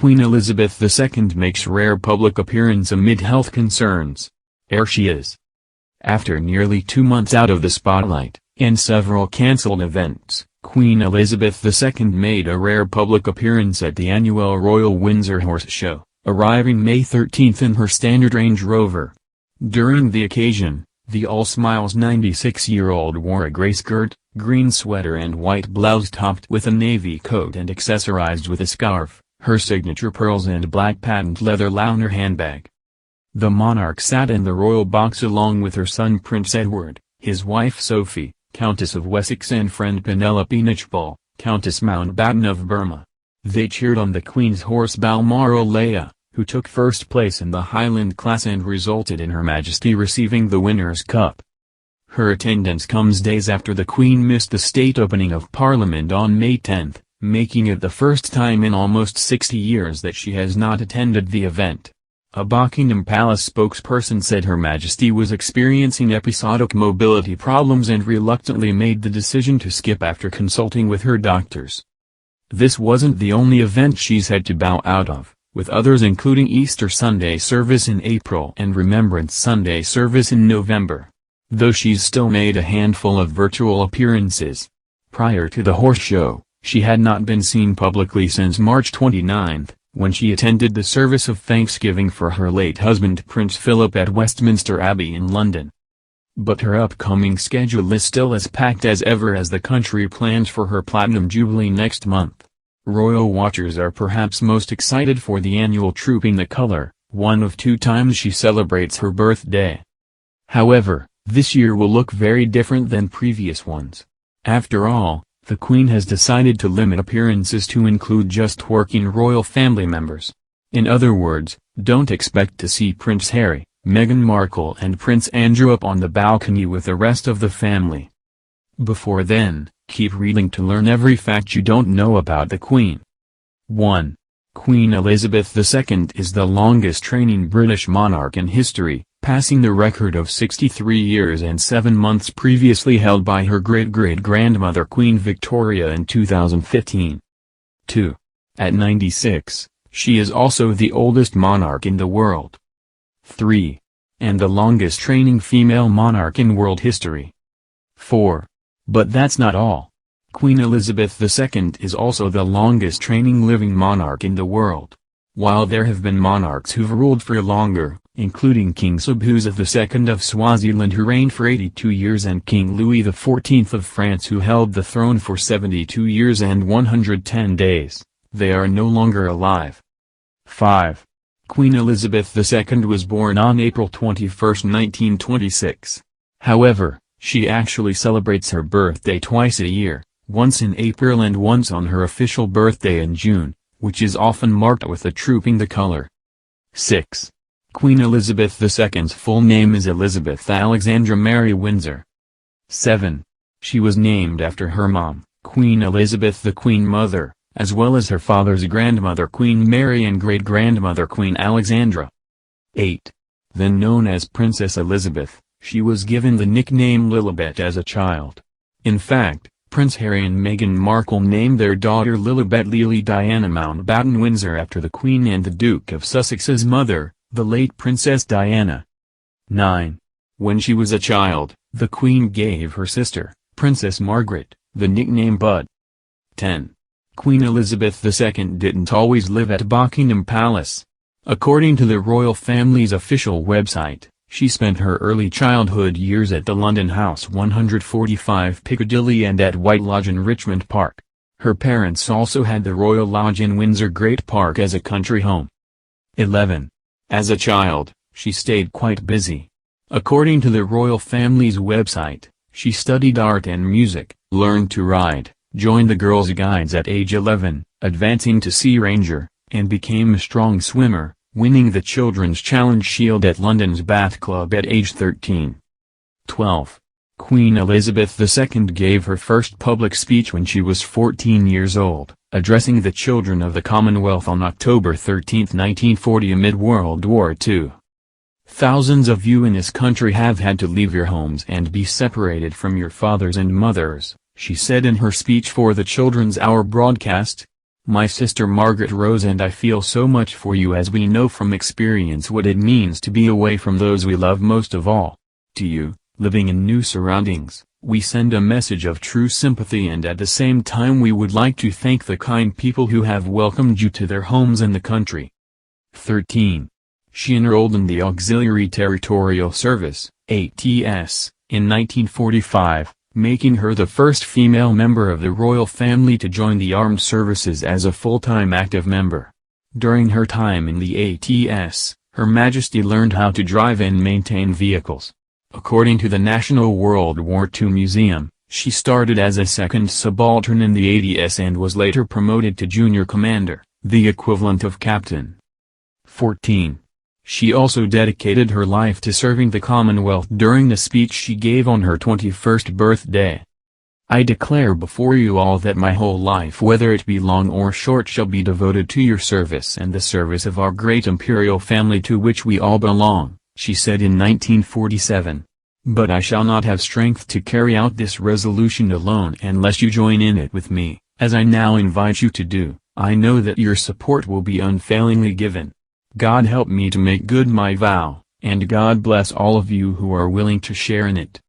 Queen Elizabeth II makes rare public appearance amid health concerns. Here she is. After nearly 2 months out of the spotlight, and several cancelled events, Queen Elizabeth II made a rare public appearance at the annual Royal Windsor Horse Show, arriving May 13 in her standard Range Rover. During the occasion, the all-smiles 96-year-old wore a grey skirt, green sweater and white blouse topped with a navy coat and accessorized with a scarf, her signature pearls and black patent leather Launer handbag. The monarch sat in the royal box along with her son Prince Edward, his wife Sophie, Countess of Wessex and friend Penelope Nichbol, Countess Mountbatten of Burma. They cheered on the Queen's horse Balmoral Leia, who took first place in the Highland class and resulted in Her Majesty receiving the Winner's Cup. Her attendance comes days after the Queen missed the state opening of Parliament on May 10, making it the first time in almost 60 years that she has not attended the event. A Buckingham Palace spokesperson said Her Majesty was experiencing episodic mobility problems and reluctantly made the decision to skip after consulting with her doctors. This wasn't the only event she's had to bow out of, with others including Easter Sunday service in April and Remembrance Sunday service in November. Though she's still made a handful of virtual appearances. Prior to the horse show, she had not been seen publicly since March 29, when she attended the service of thanksgiving for her late husband Prince Philip at Westminster Abbey in London. But her upcoming schedule is still as packed as ever as the country plans for her Platinum Jubilee next month. Royal watchers are perhaps most excited for the annual Trooping the Colour, one of 2 times she celebrates her birthday. However, this year will look very different than previous ones. After all, the Queen has decided to limit appearances to include just working royal family members. In other words, don't expect to see Prince Harry, Meghan Markle and Prince Andrew up on the balcony with the rest of the family. Before then, keep reading to learn every fact you don't know about the Queen. 1. Queen Elizabeth II is the longest reigning British monarch in history, passing the record of 63 years and 7 months previously held by her great-great-grandmother Queen Victoria in 2015. 2. At 96, she is also the oldest monarch in the world. 3. And the longest reigning female monarch in world history. 4. But that's not all. Queen Elizabeth II is also the longest reigning living monarch in the world. While there have been monarchs who've ruled for longer, including King Sobhuza II of Swaziland who reigned for 82 years and King Louis XIV of France who held the throne for 72 years and 110 days, they are no longer alive. 5. Queen Elizabeth II was born on April 21, 1926. However, she actually celebrates her birthday twice a year, once in April and once on her official birthday in June, which is often marked with a Trooping the Colour. 6. Queen Elizabeth II's full name is Elizabeth Alexandra Mary Windsor. 7. She was named after her mom, Queen Elizabeth the Queen Mother, as well as her father's grandmother Queen Mary and great-grandmother Queen Alexandra. 8. Then known as Princess Elizabeth, she was given the nickname Lilibet as a child. In fact, Prince Harry and Meghan Markle named their daughter Lilibet Diana Mountbatten Windsor after the Queen and the Duke of Sussex's mother, the late Princess Diana. 9. When she was a child, the Queen gave her sister, Princess Margaret, the nickname Bud. 10. Queen Elizabeth II didn't always live at Buckingham Palace. According to the royal family's official website, she spent her early childhood years at the London House 145 Piccadilly and at White Lodge in Richmond Park. Her parents also had the Royal Lodge in Windsor Great Park as a country home. 11. As a child, she stayed quite busy. According to the royal family's website, she studied art and music, learned to ride, joined the Girls' Guides at age 11, advancing to Sea Ranger, and became a strong swimmer, winning the Children's Challenge Shield at London's Bath Club at age 13. 12. Queen Elizabeth II gave her first public speech when she was 14 years old, addressing the children of the Commonwealth on October 13, 1940 amid World War II. Thousands of you in this country have had to leave your homes and be separated from your fathers and mothers, she said in her speech for the Children's Hour broadcast. My sister Margaret Rose and I feel so much for you, as we know from experience what it means to be away from those we love most of all. To you, living in new surroundings, we send a message of true sympathy, and at the same time we would like to thank the kind people who have welcomed you to their homes in the country. 13. She enrolled in the Auxiliary Territorial Service, ATS, in 1945, making her the first female member of the royal family to join the armed services as a full-time active member. During her time in the ATS, Her Majesty learned how to drive and maintain vehicles. According to the National World War II Museum, she started as a second subaltern in the ATS and was later promoted to junior commander, the equivalent of captain. 14. She also dedicated her life to serving the Commonwealth during the speech she gave on her 21st birthday. I declare before you all that my whole life, whether it be long or short, shall be devoted to your service and the service of our great imperial family to which we all belong, she said in 1947. But I shall not have strength to carry out this resolution alone unless you join in it with me, as I now invite you to do. I know that your support will be unfailingly given. God help me to make good my vow, and God bless all of you who are willing to share in it.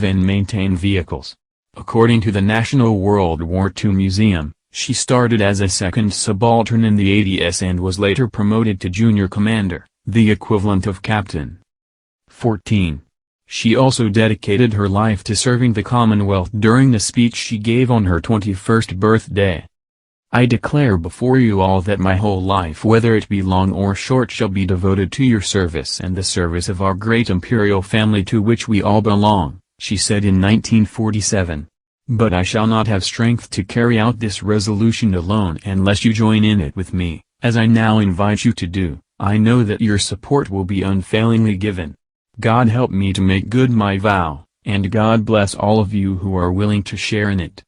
And maintain vehicles. According to the National World War II Museum, she started as a second subaltern in the ATS and was later promoted to junior commander, the equivalent of captain. 14. She also dedicated her life to serving the Commonwealth during the speech she gave on her 21st birthday. I declare before you all that my whole life, whether it be long or short, shall be devoted to your service and the service of our great imperial family to which we all belong," she said in 1947. "But I shall not have strength to carry out this resolution alone unless you join in it with me, as I now invite you to do. I know that your support will be unfailingly given. God help me to make good my vow, and God bless all of you who are willing to share in it."